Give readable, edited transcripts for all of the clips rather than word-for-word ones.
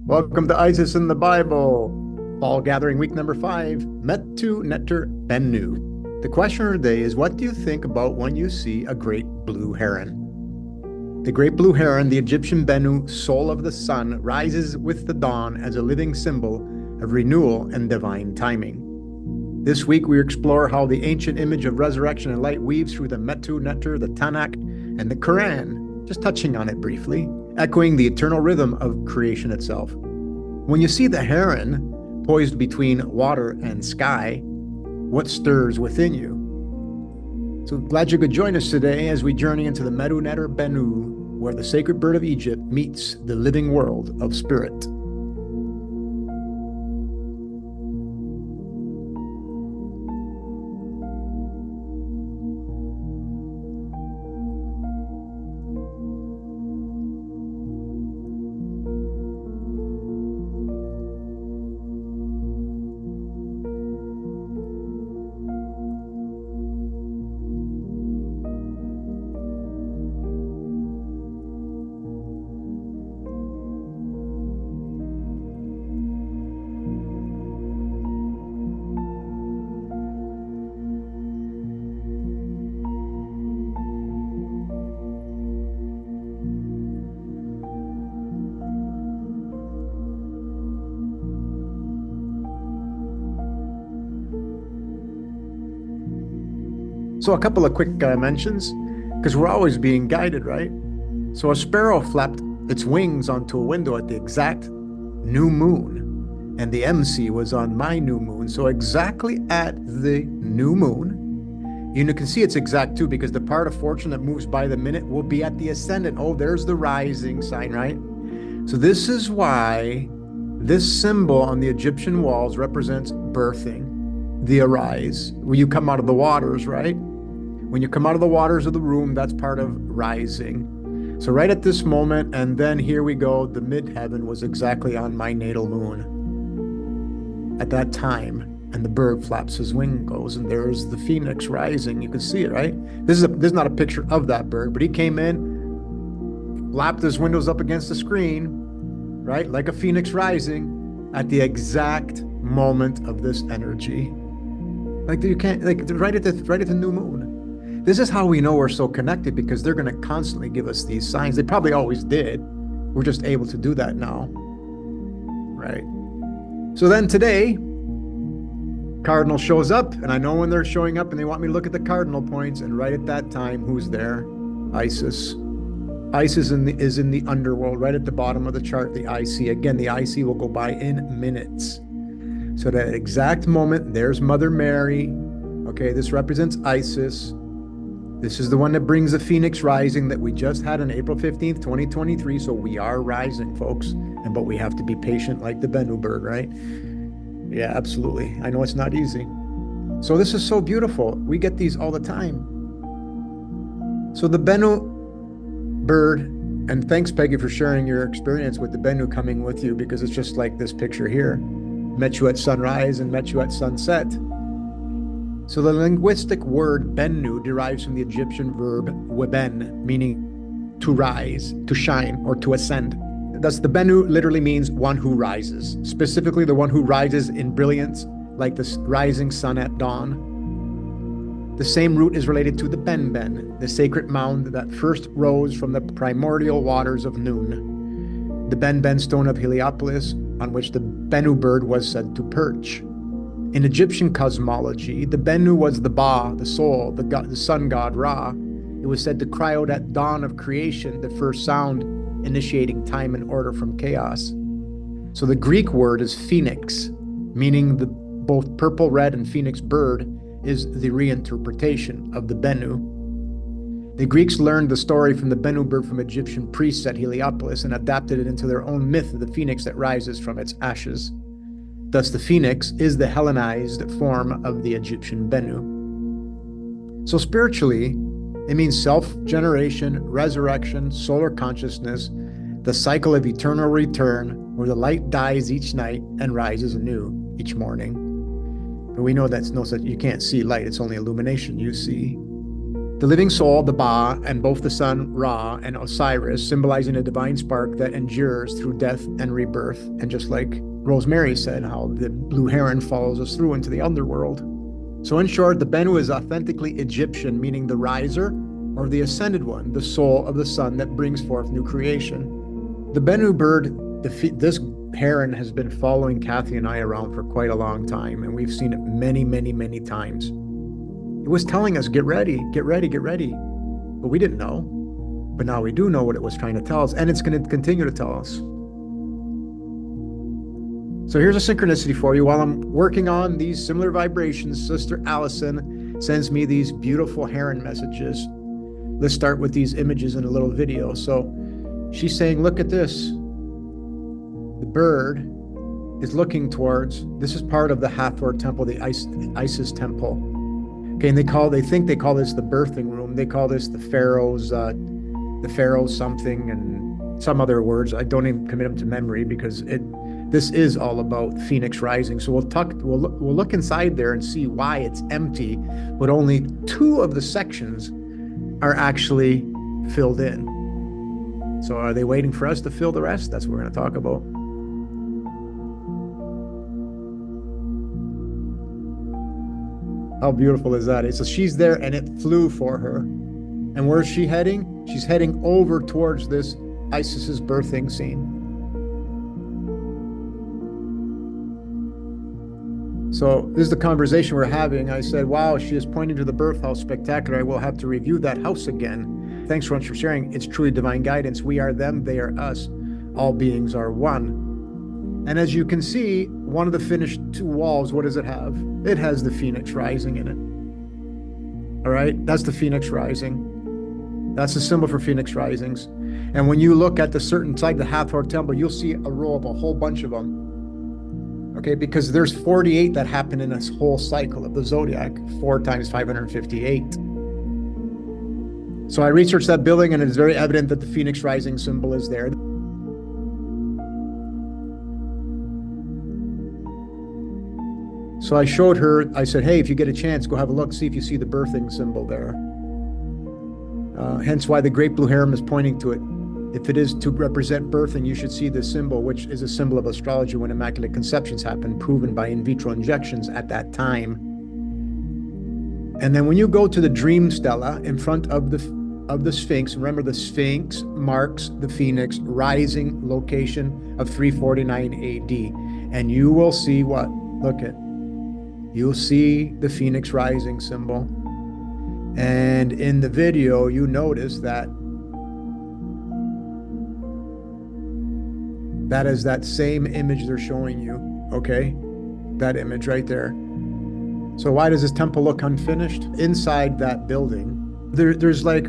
Welcome to ISIS in the Bible. Fall gathering week number 5, Metu Neter Benu. The question of the day is, what do you think about when you see a great blue heron? The great blue heron, the Egyptian Benu, soul of the sun, rises with the dawn as a living symbol of renewal and divine timing. This week we explore how the ancient image of resurrection and light weaves through the Metu Neter, the Tanakh, and the Quran, just touching on it briefly, echoing the eternal rhythm of creation itself. When you see the heron poised between water and sky, what stirs within you? So glad you could join us today as we journey into the Metu Neter Benu, where the sacred bird of Egypt meets the living world of spirit. So a couple of quick mentions, because we're always being guided, right? So a sparrow flapped its wings onto a window at the exact new moon, and the MC was on my new moon. So exactly at the new moon, you can see it's exact too, because the part of fortune that moves by the minute will be at the ascendant. Oh, there's the rising sign, right? So this is why this symbol on the Egyptian walls represents birthing, the arise, when you come out of the waters, right? When you come out of the waters of the womb, that's part of rising. So right at this moment, and then here we go, the mid-heaven was exactly on my natal moon at that time, and the bird flaps his wing goes, and there's the phoenix rising. You can see it, right? This is not a picture of that bird, but he came in, flapped his windows up against the screen, right? Like a phoenix rising at the exact moment of this energy. Like you can't, like right at the new moon. This is how we know we're so connected, because they're going to constantly give us these signs. They probably always did. We're just able to do that now, right? So then today, cardinal shows up, and I know when they're showing up and they want me to look at the cardinal points, and right at that time, who's there? Isis. Isis is in the underworld, right at the bottom of the chart, the IC. Again, the IC will go by in minutes. So that exact moment, there's Mother Mary. Okay, this represents Isis. This is the one that brings the phoenix rising that we just had on April 15th, 2023. So we are rising, folks. But we have to be patient like the Benu bird, right? Yeah, absolutely. I know it's not easy. So this is so beautiful. We get these all the time. So the Benu bird, and thanks, Peggy, for sharing your experience with the Benu coming with you, because it's just like this picture here. Met you at sunrise and met you at sunset. So the linguistic word Benu derives from the Egyptian verb weben, meaning to rise, to shine, or to ascend. Thus, the Benu literally means one who rises, specifically the one who rises in brilliance, like the rising sun at dawn. The same root is related to the Ben, the sacred mound that first rose from the primordial waters of noon. The Ben stone of Heliopolis, on which the Benu bird was said to perch. In Egyptian cosmology, the Benu was the Ba, the soul, the sun god Ra. It was said to cry out at dawn of creation, the first sound initiating time and order from chaos. So the Greek word is phoenix, meaning the both purple, red, and phoenix bird is the reinterpretation of the Benu. The Greeks learned the story from the Benu bird from Egyptian priests at Heliopolis and adapted it into their own myth of the phoenix that rises from its ashes. Thus, the phoenix is the Hellenized form of the Egyptian Benu. So spiritually, it means self-generation, resurrection, solar consciousness, the cycle of eternal return, where the light dies each night and rises anew each morning. But we know that's no such, you can't see light, it's only illumination you see. The living soul, the Ba, and both the sun, Ra, and Osiris, symbolizing a divine spark that endures through death and rebirth. And just like Rosemary said, how the blue heron follows us through into the underworld. So in short, the Benu is authentically Egyptian, meaning the riser or the ascended one, the soul of the sun that brings forth new creation. The Benu bird, this heron has been following Kathy and I around for quite a long time, and we've seen it many, many, many times. It was telling us, get ready, get ready, get ready. But we didn't know. But now we do know what it was trying to tell us, and it's going to continue to tell us. So here's a synchronicity for you. While I'm working on these similar vibrations, Sister Allison sends me these beautiful heron messages. Let's start with these images in a little video. So she's saying, look at this. The bird is looking towards, this is part of the Hathor temple, the Isis temple. Okay, and they think they call this the birthing room. They call this the Pharaoh's something and some other words. I don't even commit them to memory because this is all about Phoenix rising. So we'll look inside there and see why it's empty, but only 2 of the sections are actually filled in. So are they waiting for us to fill the rest? That's what we're going to talk about. How beautiful is that? So she's there and it flew for her. And where's she heading? She's heading over towards this Isis's birthing scene. So this is the conversation we're having. I said, wow, she is pointing to the birth house. Spectacular. I will have to review that house again. Thanks so much for sharing. It's truly divine guidance. We are them, they are us. All beings are one. And as you can see, one of the finished 2 walls, what does it have? It has the Phoenix rising in it. All right, that's the Phoenix rising. That's the symbol for Phoenix risings. And when you look at the certain side, the Hathor temple, you'll see a row of a whole bunch of them. Okay, because there's 48 that happen in this whole cycle of the zodiac, 4 times 558. So I researched that building and it's very evident that the Phoenix rising symbol is there. So I showed her, I said, hey, if you get a chance, go have a look, see if you see the birthing symbol there. Hence why the Great Blue Heron is pointing to it. If it is to represent birthing, you should see this symbol, which is a symbol of astrology when immaculate conceptions happen, proven by in vitro injections at that time. And then when you go to the dream stela in front of the Sphinx, remember the Sphinx marks the Phoenix rising location of 349 AD. And you will see what? Look at. You'll see the Phoenix rising symbol. And in the video, you notice that that is that same image they're showing you, okay? That image right there. So why does this temple look unfinished? Inside that building, there's like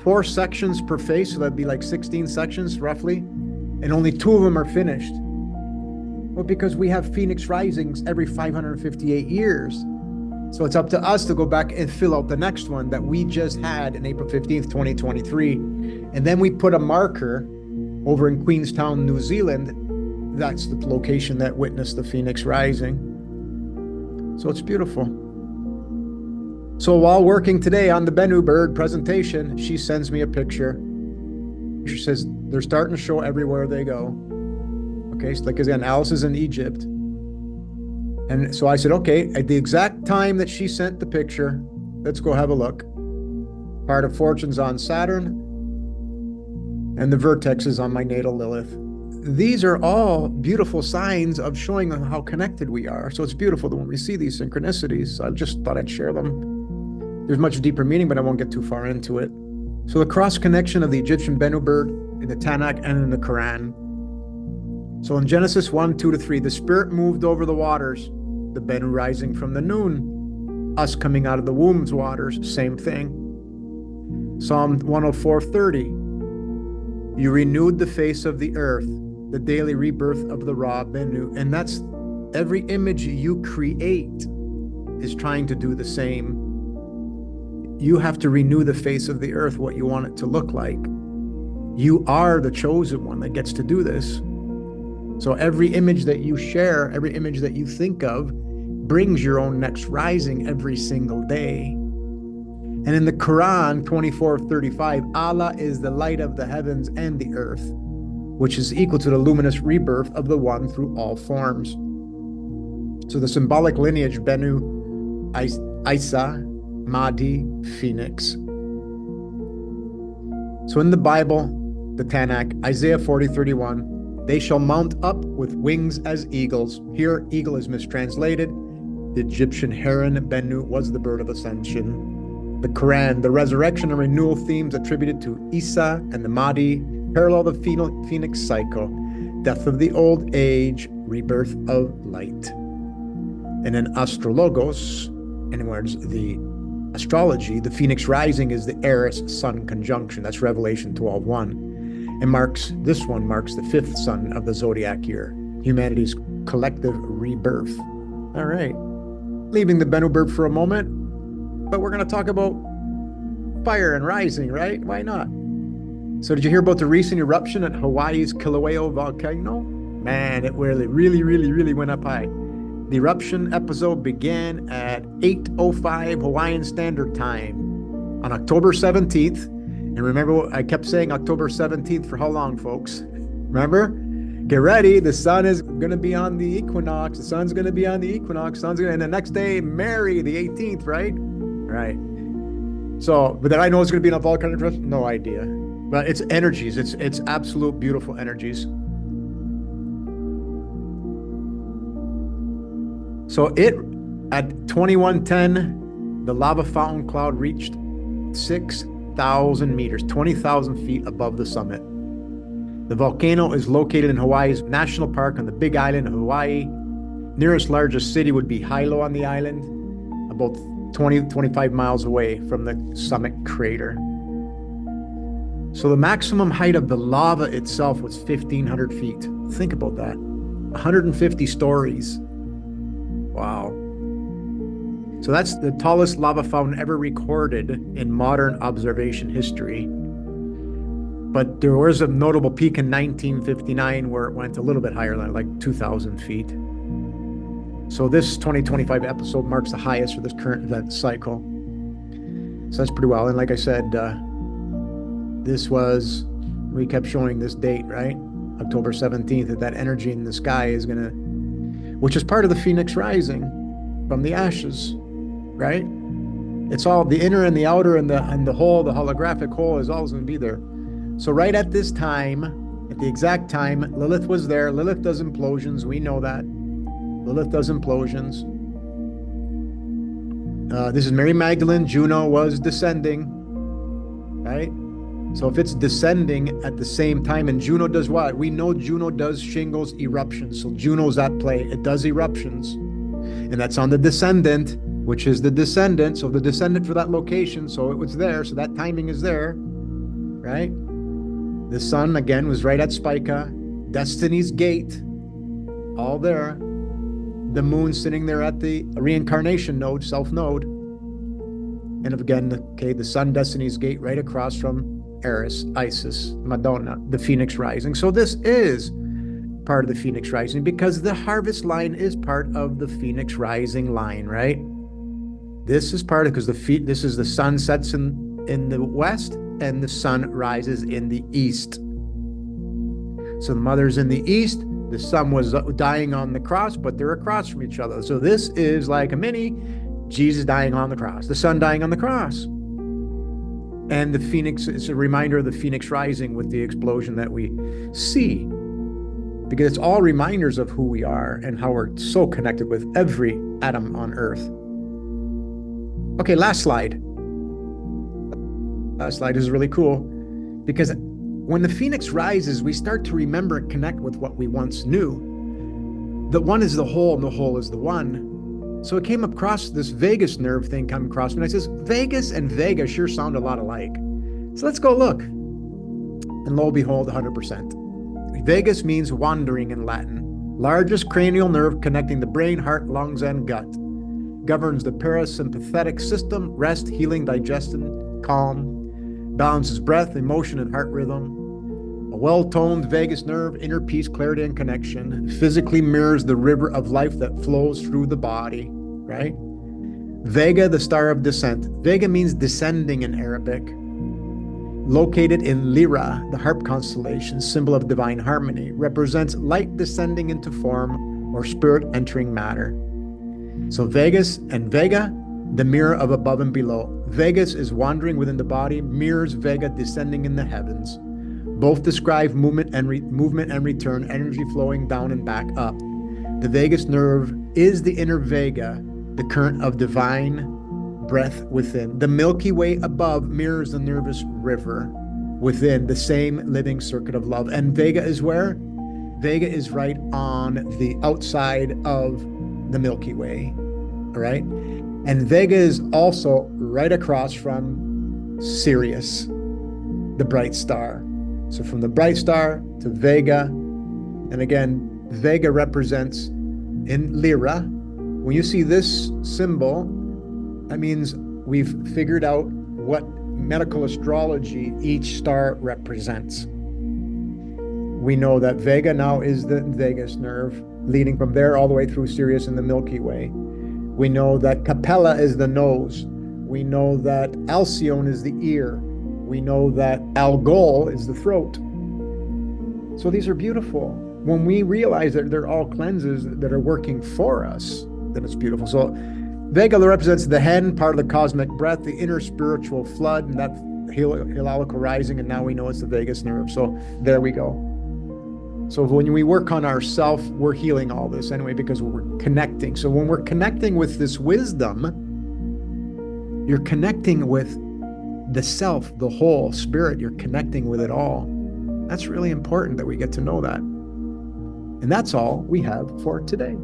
4 sections per face, so that'd be like 16 sections roughly, and only 2 of them are finished. Well, because we have Phoenix risings every 558 years. So it's up to us to go back and fill out the next one that we just had in April 15th, 2023. And then we put a marker over in Queenstown, New Zealand. That's the location that witnessed the Phoenix rising. So it's beautiful. So while working today on the Benu bird presentation, she sends me a picture. She says, they're starting to show everywhere they go. Okay, so like again, Alice is in Egypt. And so I said, okay, at the exact time that she sent the picture, let's go have a look. Part of Fortune's on Saturn, and the vertex is on my natal Lilith. These are all beautiful signs of showing how connected we are. So it's beautiful that when we see these synchronicities, I just thought I'd share them. There's much deeper meaning, but I won't get too far into it. So the cross connection of the Egyptian Benu bird in the Tanakh and in the Quran. So in Genesis 1, 2-3, the spirit moved over the waters, the Benu rising from the noon, us coming out of the womb's waters, same thing. Psalm 104:30, you renewed the face of the earth, the daily rebirth of the Ra Benu. And that's every image you create is trying to do the same. You have to renew the face of the earth, what you want it to look like. You are the chosen one that gets to do this. So every image that you share, every image that you think of, brings your own next rising every single day. And in the Quran 24:35, Allah is the light of the heavens and the earth, which is equal to the luminous rebirth of the one through all forms. So the symbolic lineage, Benu, Isa, Mahdi, Phoenix. So in the Bible, the Tanakh, Isaiah 40:31, they shall mount up with wings as eagles. Here, eagle is mistranslated. The Egyptian Heron, Benu, was the bird of ascension. The Quran, the resurrection and renewal themes attributed to Isa and the Mahdi parallel the Phoenix cycle, death of the old age, rebirth of light. And in astrologos, in other words, the astrology, the Phoenix rising is the Eris-Sun conjunction. That's Revelation 12:1. And this one marks the fifth sun of the zodiac year, humanity's collective rebirth. All right, leaving the Benu bird for a moment, but we're going to talk about fire and rising, right? Why not? So did you hear about the recent eruption at Hawaii's Kilauea volcano? Man, it really went up high. The eruption episode began at 8:05 Hawaiian Standard Time on October 17th. And remember what I kept saying, October 17th for how long, folks? Remember? Get ready. The sun is going to be on the equinox. The sun's going to be on the equinox. And the next day, Mary, the 18th, right? Right. So, but then I know it's going to be on a volcanic eruption? No idea. But it's energies. It's absolute beautiful energies. So at 21:10, the lava fountain cloud reached 6,000 meters, 20,000 feet above the summit. The volcano is located in Hawaii's national park on the Big Island of Hawaii. Nearest largest city would be Hilo on the island, about 25 miles away from the summit crater. So the maximum height of the lava itself was 1,500 feet. Think about that. 150 stories. Wow. So that's the tallest lava fountain ever recorded in modern observation history. But there was a notable peak in 1959 where it went a little bit higher, like 2,000 feet. So this 2025 episode marks the highest for this current event cycle. So that's pretty well. And like I said, we kept showing this date, right? October 17th, that energy in the sky is going to, which is part of the Phoenix rising from the ashes, right? It's all the inner and the outer and the whole, the holographic whole is always going to be there. So right at this time, at the exact time, Lilith was there. Lilith does implosions. We know that. Lilith does implosions. This is Mary Magdalene. Juno was descending, right? So if it's descending at the same time, and Juno does what? We know Juno does shingles eruptions. So Juno's at play. It does eruptions. And that's on the descendant, which is the descendant. So the descendant for that location. So it was there. So that timing is there, right? The sun, again, was right at Spica. Destiny's Gate, all there. The moon sitting there at the reincarnation node, self node. And again, okay, the sun, Destiny's Gate, right across from Eris, Isis, Madonna, the Phoenix rising. So this is part of the Phoenix rising because the harvest line is part of the Phoenix rising line, right? This is part of, because this is the sun sets in the west and the sun rises in the east. So the mother's in the east, the sun was dying on the cross, but they're across from each other. So this is like a mini Jesus dying on the cross, the sun dying on the cross. And the Phoenix is a reminder of the Phoenix rising with the explosion that we see. Because it's all reminders of who we are and how we're so connected with every atom on Earth. Okay, last slide. Last slide is really cool because when the Phoenix rises, we start to remember and connect with what we once knew. The one is the whole and the whole is the one. So it came across this vagus nerve thing come across me, and I says, Vegas and Vega sure sound a lot alike. So let's go look. And lo and behold, 100%. Vagus means wandering in Latin. Largest cranial nerve connecting the brain, heart, lungs, and gut. Governs the parasympathetic system, rest, healing, digestion, calm. Balances breath, emotion, and heart rhythm. A well-toned vagus nerve, inner peace, clarity, and connection. Physically mirrors the river of life that flows through the body, right? Vega, the star of descent. Vega means descending in Arabic. Located in Lyra, the harp constellation, symbol of divine harmony, represents light descending into form or spirit entering matter. So Vegas and Vega, the mirror of above and below. Vegas is wandering within the body, mirrors Vega descending in the heavens. Both describe movement and return, energy flowing down and back up. The vagus nerve is the inner vega, the current of divine breath within. The Milky Way above mirrors the nervous river within, the same living circuit of love. And Vega is where? Vega is right on the outside of the Milky Way, all right? And Vega is also right across from Sirius, the bright star. So from the bright star to Vega, and again, Vega represents in Lyra. When you see this symbol, that means we've figured out what medical astrology each star represents. We know that Vega now is the vagus nerve, leading from there all the way through Sirius and the Milky Way. We know that Capella is the nose. We know that Alcyone is the ear. We know that Algol is the throat. So these are beautiful. When we realize that they're all cleanses that are working for us, then it's beautiful. So Vega represents the head, part of the cosmic breath, the inner spiritual flood, and that hilalical rising, and now we know it's the vagus nerve. So there we go. So when we work on ourself, we're healing all this anyway, because we're connecting. So when we're connecting with this wisdom, you're connecting with the self, the whole spirit. You're connecting with it all. That's really important that we get to know that. And that's all we have for today.